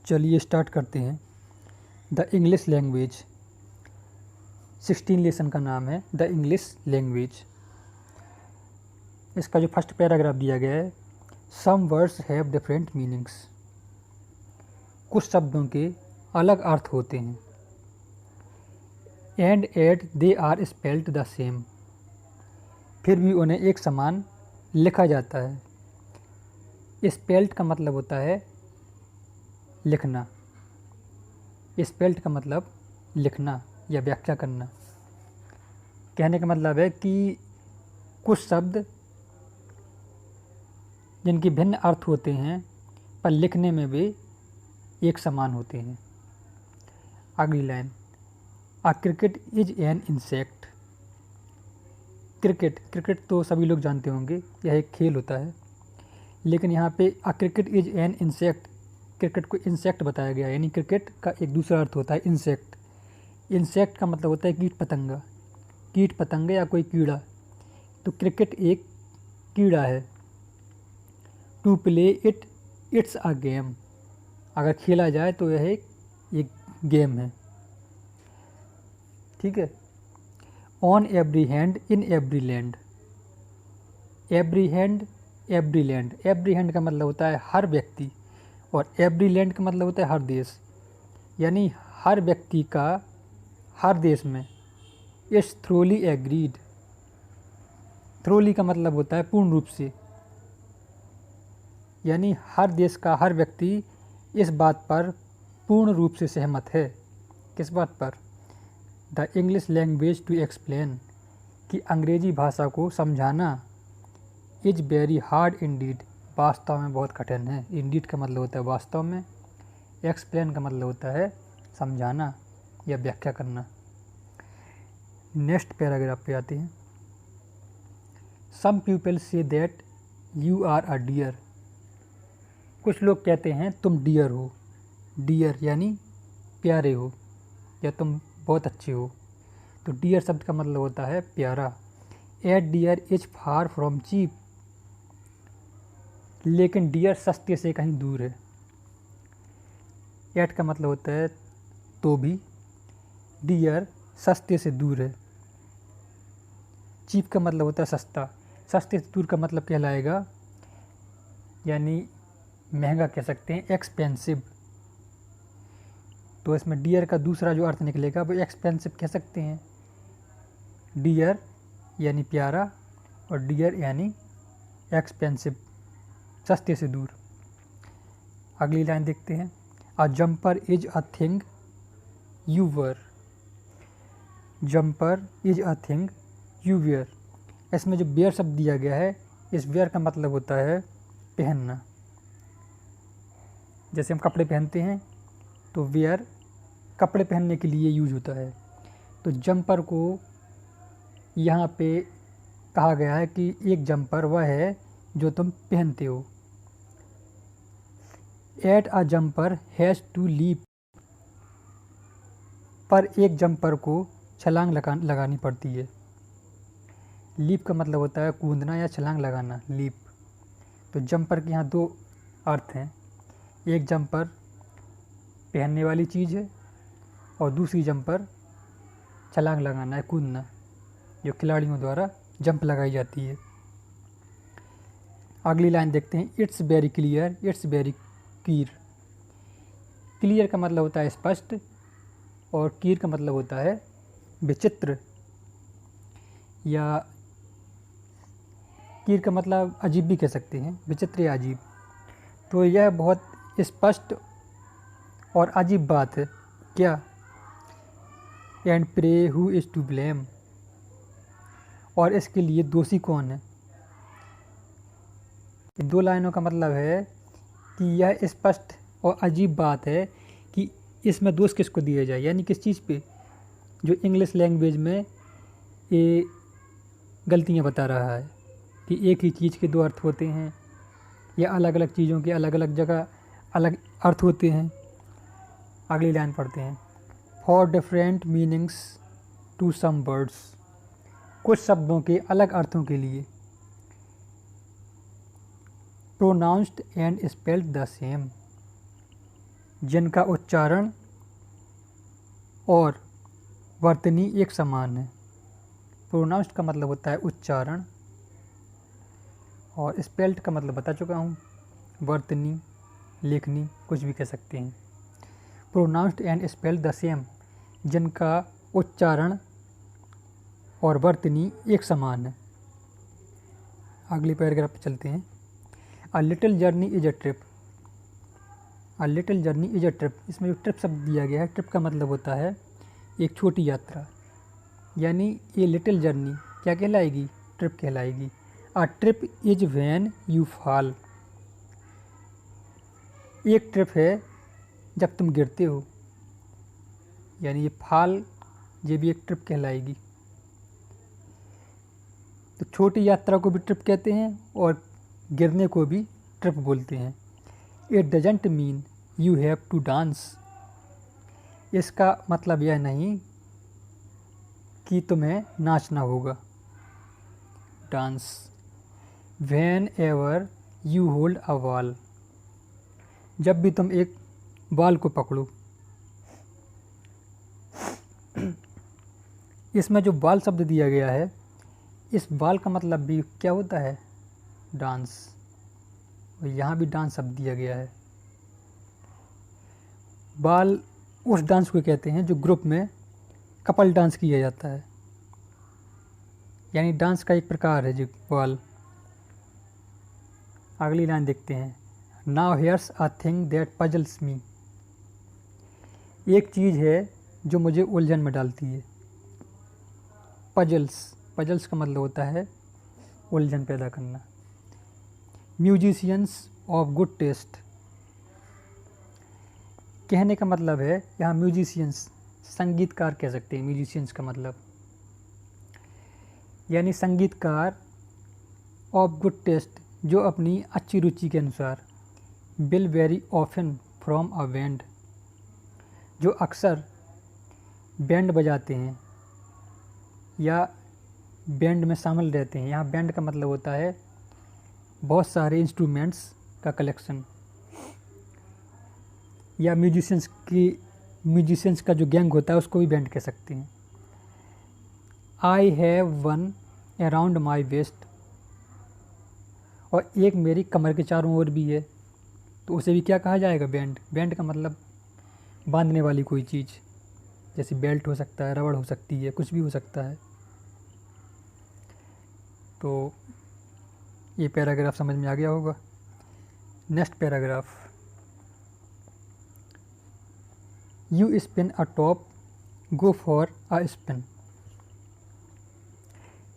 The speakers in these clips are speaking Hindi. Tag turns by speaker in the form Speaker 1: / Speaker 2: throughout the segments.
Speaker 1: चलिए स्टार्ट करते हैं। द इंग्लिश लैंग्वेज 16 लेसन का नाम है द इंग्लिश लैंग्वेज। इसका जो फर्स्ट पैराग्राफ दिया गया है, some words have different meanings. कुछ शब्दों के अलग अर्थ होते हैं। And yet they are spelled the same, फिर भी उन्हें एक समान लिखा जाता है। स्पेल्ड का मतलब होता है लिखना। स्पेल्ड का मतलब लिखना या व्याख्या करना। कहने का मतलब है कि कुछ शब्द जिनके भिन्न अर्थ होते हैं पर लिखने में भी एक समान होते हैं। अगली line, a cricket is an insect. Cricket तो सभी लोग जानते होंगे, यह एक खेल होता है, लेकिन यहाँ पे a cricket is an insect, cricket को इंसेक्ट बताया गया है। यानी क्रिकेट का एक दूसरा अर्थ होता है इंसेक्ट। इंसेक्ट का मतलब होता है कीट पतंगा, कीट पतंगा या कोई कीड़ा। तो क्रिकेट एक कीड़ा है। To play it it's a game, अगर खेला जाए तो यह एक गेम है। ठीक है। On every hand in every land. Every hand every land, every hand का मतलब होता है हर व्यक्ति, और एवरी लैंड का मतलब होता है हर देश। यानी हर व्यक्ति का हर देश में। इट्स थ्रोली एग्रीड, थ्रोली का मतलब होता है पूर्ण रूप से। यानी हर देश का हर व्यक्ति इस बात पर पूर्ण रूप से सहमत है। किस बात पर? The English language to explain, कि अंग्रेजी भाषा को समझाना इज वेरी हार्ड इंडीड, वास्तव में बहुत कठिन है। इंडीड का मतलब होता है वास्तव में, एक्सप्लेन का मतलब होता है समझाना या व्याख्या करना। नेक्स्ट पैराग्राफ पे आते हैं। Some people say that you are a dear. कुछ लोग कहते हैं तुम डियर हो। डियर यानी प्यारे हो या तुम बहुत अच्छे हो। तो डियर शब्द का मतलब होता है प्यारा। That dear is far from cheap, लेकिन डियर सस्ते से कहीं दूर है। एट का मतलब होता है तो भी, डियर सस्ते से दूर है। चीप का मतलब होता है सस्ता, सस्ते से दूर का मतलब कहलाएगा, यानी महंगा कह सकते हैं, एक्सपेंसिव। तो इसमें डियर का दूसरा जो अर्थ निकलेगा वो एक्सपेंसिव कह सकते हैं। डियर यानी प्यारा और डियर यानी एक्सपेंसिव, सस्ते से दूर। अगली लाइन देखते हैं। A jumper is a thing you wear. Jumper is a thing you wear, इसमें जो वेयर शब्द दिया गया है, इस वेयर का मतलब होता है पहनना। जैसे हम कपड़े पहनते हैं तो वेयर कपड़े पहनने के लिए यूज होता है। तो जंपर को यहाँ पे कहा गया है कि एक जंपर वह है जो तुम पहनते हो। That a jumper has to leap, पर एक जंपर को छलांग लगानी पड़ती है। लीप का मतलब होता है कूदना या छलांग लगाना, लीप। तो जंपर के यहाँ दो अर्थ हैं। एक जंपर पहनने वाली चीज़ है और दूसरी जंपर छलांग लगाना है, कूदना, जो खिलाड़ियों द्वारा जंप लगाई जाती है। अगली लाइन देखते हैं। It's very clear it's very clear. Clear का मतलब होता है स्पष्ट और क्लियर का मतलब होता है विचित्र, या क्लियर का मतलब अजीब भी कह सकते हैं, विचित्र या अजीब। तो यह बहुत स्पष्ट और अजीब बात है। क्या? And pray who is to blame, और इसके लिए दोषी कौन है। इन दो लाइनों का मतलब है कि यह स्पष्ट और अजीब बात है कि इसमें दोष किसको दिया जाए, यानी किस चीज़ पे, जो इंग्लिश लैंग्वेज में ये गलतियाँ बता रहा है कि एक ही चीज़ के दो अर्थ होते हैं या अलग अलग चीज़ों के अलग अलग जगह अलग अर्थ होते हैं। अगली लाइन पढ़ते हैं। For different meanings to some words, कुछ शब्दों के अलग अर्थों के लिए। Pronounced and spelled the same, जिनका उच्चारण और वर्तनी एक समान है। प्रोनाउंस्ड का मतलब होता है उच्चारण, और स्पेल्ड का मतलब बता चुका हूँ, वर्तनी, लेखनी, कुछ भी कह सकते हैं। Pronounced and spelled the same, जिनका उच्चारण और वर्तनी एक समान है। अगली पैराग्राफ पे चलते हैं। A little journey is a trip. A little journey is a trip, इसमें जो ट्रिप शब्द दिया गया है, ट्रिप का मतलब होता है एक छोटी यात्रा, यानी ये लिटिल जर्नी क्या कहलाएगी? ट्रिप कहलाएगी। A trip is when you fall, एक ट्रिप है जब तुम गिरते हो, यानी ये फॉल ये भी एक ट्रिप कहलाएगी। तो छोटी यात्रा को भी ट्रिप कहते हैं और गिरने को भी ट्रिप बोलते हैं। It doesn't mean you have to dance, इसका मतलब यह नहीं कि तुम्हें नाचना होगा। Dance. Whenever you hold a ball, जब भी तुम एक बॉल को पकड़ो। इसमें जो बॉल शब्द दिया गया है, इस बॉल का मतलब भी क्या होता है? डांस। और यहाँ भी डांस शब्द दिया गया है। बॉल उस डांस को कहते हैं जो ग्रुप में कपल डांस किया जाता है, यानी डांस का एक प्रकार है जो बॉल। अगली लाइन देखते हैं। Now here's a thing that puzzles me, एक चीज़ है जो मुझे उलझन में डालती है। पजल्स, पजल्स का मतलब होता है उलझन पैदा करना। म्यूजिशियंस ऑफ गुड टेस्ट, कहने का मतलब है यहाँ म्यूजिशियंस, संगीतकार कह सकते हैं म्यूजिशियंस का मतलब, यानी संगीतकार ऑफ गुड टेस्ट जो अपनी अच्छी रुचि के अनुसार। Bill very often from a band, जो अक्सर बैंड बजाते हैं या बैंड में शामिल रहते हैं। यहाँ बैंड का मतलब होता है बहुत सारे इंस्ट्रूमेंट्स का कलेक्शन, या म्यूजिशियंस का जो गैंग होता है उसको भी बैंड कह सकते हैं। I have one around my waste, और एक मेरी कमर के चारों ओर भी है, तो उसे भी क्या कहा जाएगा? बैंड। बैंड का मतलब बांधने वाली कोई चीज़, जैसे बेल्ट हो सकता है, रबड़ हो सकती है, कुछ भी हो सकता है। तो ये पैराग्राफ समझ में आ गया होगा। Next paragraph. You spin a top, go for a spin.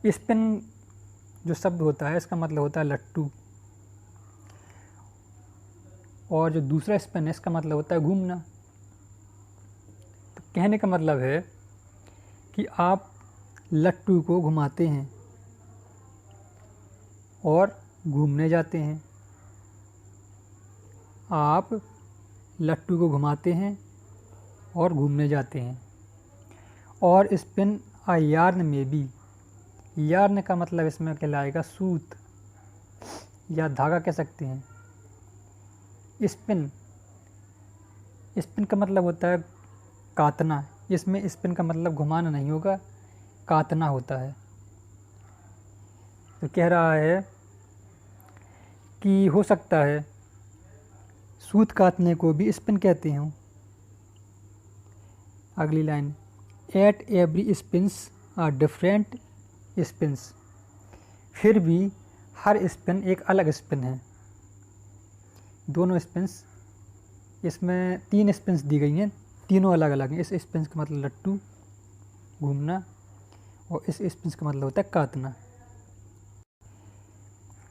Speaker 1: Spin जो शब्द होता है इसका मतलब होता है लट्टू, और जो दूसरा स्पिन है इसका मतलब होता है घूमना। तो कहने का मतलब है कि आप लट्टू को घुमाते हैं और घूमने जाते हैं। आप लट्टू को घुमाते हैं और घूमने जाते हैं। और स्पिन अ यार्न में भी, यार्न का मतलब इसमें कहलाएगा सूत या धागा कह सकते हैं। स्पिन, स्पिन का मतलब होता है काटना, इसमें स्पिन का मतलब घुमाना नहीं होगा, काटना होता है। तो कह रहा है कि हो सकता है सूत काटने को भी स्पिन कहते हैं। अगली line. That every spins are different spins, फिर भी हर स्पिन एक अलग स्पिन है। दोनों स्पिन्स, इसमें 3 स्पिन्स दी गई हैं, तीनों अलग अलग हैं। इस स्पिन्स का मतलब लट्टू घूमना, और इस स्पिन्स का मतलब होता है काटना।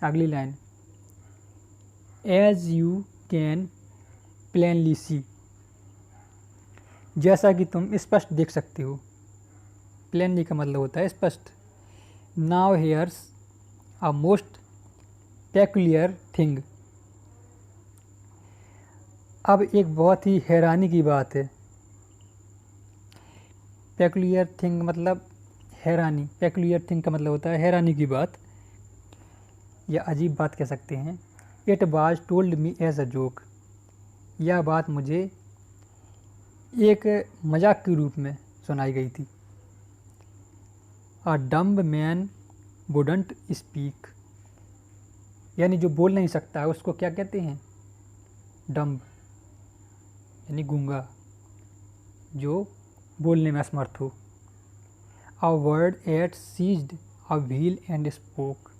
Speaker 1: अगली line. As you can plainly see, जैसा कि तुम स्पष्ट देख सकते हो। प्लेनली का मतलब होता है स्पष्ट। Now here's a most peculiar thing, अब एक बहुत ही हैरानी की बात है। पेक्युलियर थिंग मतलब हैरानी, पेक्युलियर थिंग का मतलब होता है हैरानी की बात या अजीब बात कह सकते हैं। It was told me as a joke, यह बात मुझे एक मजाक के रूप में सुनाई गई थी। अ डम्ब मैन वुडंट स्पीक, यानी जो बोल नहीं सकता है उसको क्या कहते हैं? डम्ब, यानी गूंगा, जो बोलने में असमर्थ हो। A word that seized a wheel and spoke.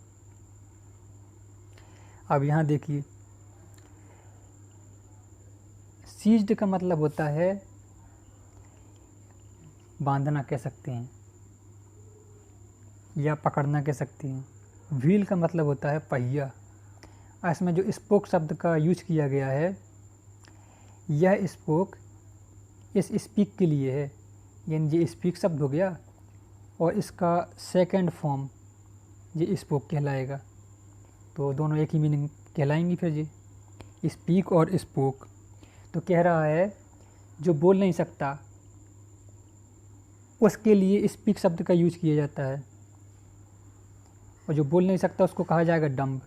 Speaker 1: अब यहाँ देखिए, सीज्ड का मतलब होता है बांधना कह सकते हैं, या पकड़ना कह सकते हैं। व्हील का मतलब होता है पहिया। इसमें जो स्पोक शब्द का यूज किया गया है, यह स्पोक इस स्पीक के लिए है, यानी ये स्पीक शब्द हो गया और इसका सेकंड फॉर्म ये स्पोक कहलाएगा। तो दोनों एक ही मीनिंग कहलाएंगी फिर ये, स्पीक और स्पोक। तो कह रहा है जो बोल नहीं सकता उसके लिए स्पीक शब्द का यूज किया जाता है, और जो बोल नहीं सकता उसको कहा जाएगा डम्ब।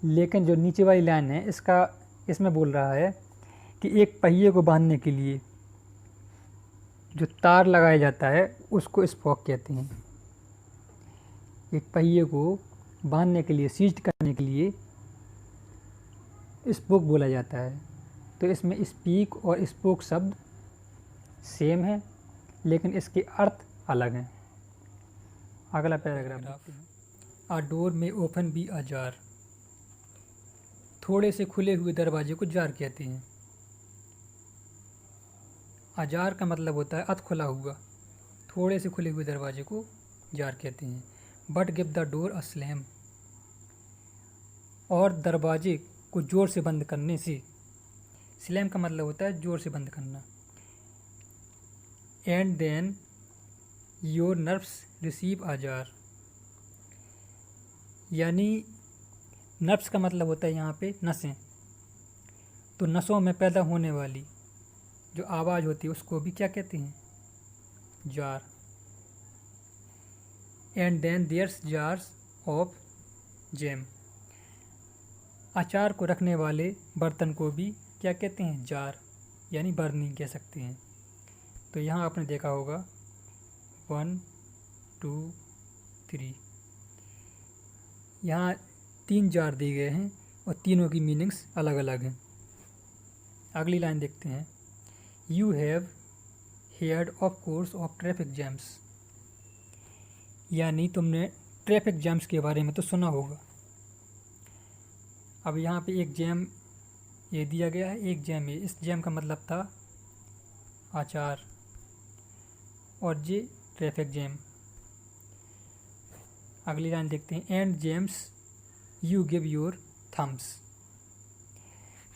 Speaker 1: लेकिन जो नीचे वाली लाइन है इसमें बोल रहा है कि एक पहिए को बांधने के लिए जो तार लगाया जाता है उसको स्पोक कहते हैं। एक पहिए को बांधने के लिए, सीज्ड करने के लिए स्पोक बोला जाता है। तो इसमें स्पीक और स्पोक शब्द सेम है, लेकिन इसके अर्थ अलग हैं। अगला पैराग्राफ, आ डोर में ओपन बी अजार। थोड़े से खुले हुए दरवाजे को जार कहते हैं। अजार का मतलब होता है अध खुला हुआ, थोड़े से खुले हुए दरवाजे को जार कहते हैं। But give the door a slam, और दरवाजे को ज़ोर से बंद करने से। स्लैम का मतलब होता है ज़ोर से बंद करना। And then your nerves receive ajar, यानी नर्व्स का मतलब होता है यहाँ पे नसें। तो नसों में पैदा होने वाली जो आवाज़ होती है उसको भी क्या कहते हैं? Jar. And then there's jars of jam, अचार को रखने वाले बर्तन को भी क्या कहते हैं? जार, यानी बर्नी कह सकते हैं। तो यहाँ आपने देखा होगा 1 2 3, यहाँ 3 जार दिए गए हैं और तीनों की मीनिंग्स अलग अलग हैं। अगली लाइन देखते हैं। You have heard of course of traffic jams, यानी तुमने ट्रैफिक जैम्स के बारे में तो सुना होगा। अब यहाँ पे एक जैम ये दिया गया है, एक जैम ये। इस जैम का मतलब था अचार, और ये ट्रैफिक जैम। अगली लाइन देखते हैं। And jams you give your thumbs,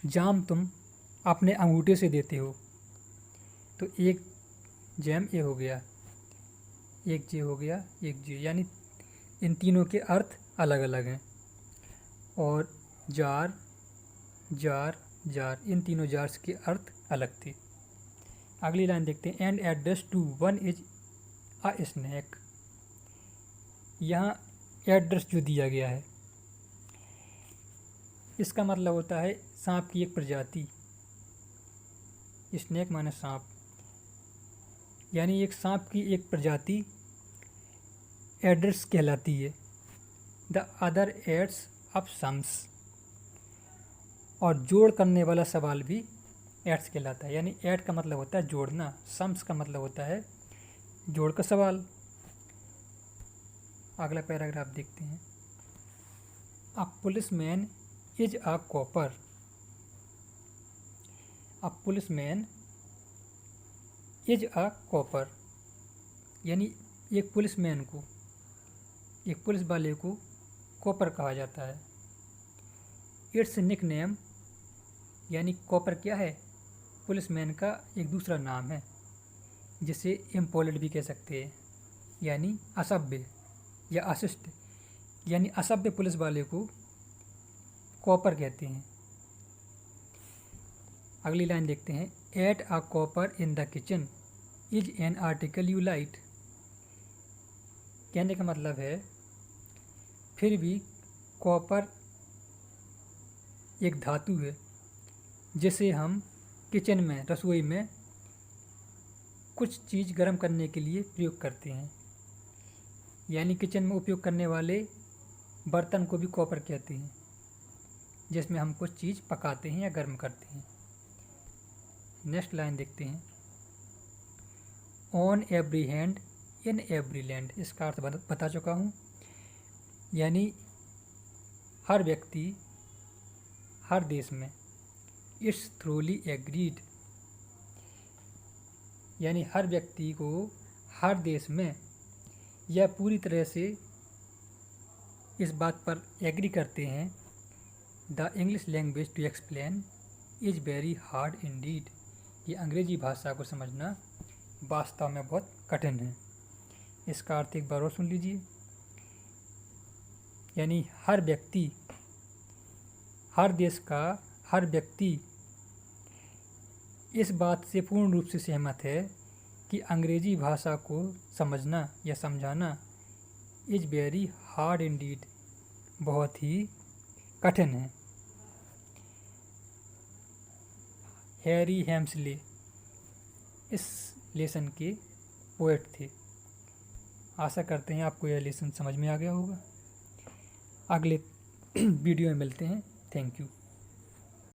Speaker 1: jam तुम अपने अंगूठे से देते हो। तो एक जैम ये हो गया, एक जे हो गया, एक जे, यानी इन तीनों के अर्थ अलग अलग हैं। और जार जार जार, इन तीनों जार्स के अर्थ अलग थे। अगली लाइन देखते हैं। And address to one is a snake, यहाँ एड्रेस जो दिया गया है इसका मतलब होता है सांप की एक प्रजाति। स्नैक माने सांप, यानी एक सांप की एक प्रजाति एड्रेस कहलाती है। The other adds of sums, और जोड़ करने वाला सवाल भी एड्स कहलाता है। यानी एड का मतलब होता है जोड़ना, सम्स का मतलब होता है जोड़ का सवाल। अगला पैराग्राफ देखते हैं। A policeman is a copper, a policeman is a copper, यानी एक पुलिसमैन को, एक पुलिस वाले को कॉपर कहा जाता है। इट्स निकनेम, यानी कॉपर क्या है? पुलिसमैन का एक दूसरा नाम है, जिसे इम्पोलिट भी कह सकते हैं, यानी असभ्य या अशिष्ट। यानी असभ्य पुलिस वाले को कॉपर कहते हैं। अगली लाइन देखते हैं। At a copper in the kitchen is an article you light, कहने का मतलब है फिर भी कॉपर एक धातु है जिसे हम किचन में, रसोई में कुछ चीज़ गर्म करने के लिए प्रयोग करते हैं, यानी किचन में उपयोग करने वाले बर्तन को भी कॉपर कहते हैं, जिसमें हम कुछ चीज़ पकाते हैं या गर्म करते हैं। नेक्स्ट लाइन देखते हैं, on every hand in every land. इसका अर्थ बता चुका हूँ, यानी हर व्यक्ति हर देश में। इट्स थ्रूली एग्रीड, यानी हर व्यक्ति को हर देश में यह पूरी तरह से इस बात पर एग्री करते हैं, the English language to explain is very hard indeed. ये अंग्रेजी भाषा को समझना वास्तव में बहुत कठिन है। इसका अर्थ एक बार और सुन लीजिए, यानी हर व्यक्ति, हर देश का हर व्यक्ति इस बात से पूर्ण रूप से सहमत है कि अंग्रेजी भाषा को समझना या समझाना इज़ वेरी हार्ड इंडीड, बहुत ही कठिन है। हैरी हेम्सले इस लेसन के पोएट थे। आशा करते हैं आपको यह लेसन समझ में आ गया होगा। अगले वीडियो में मिलते हैं। Thank you.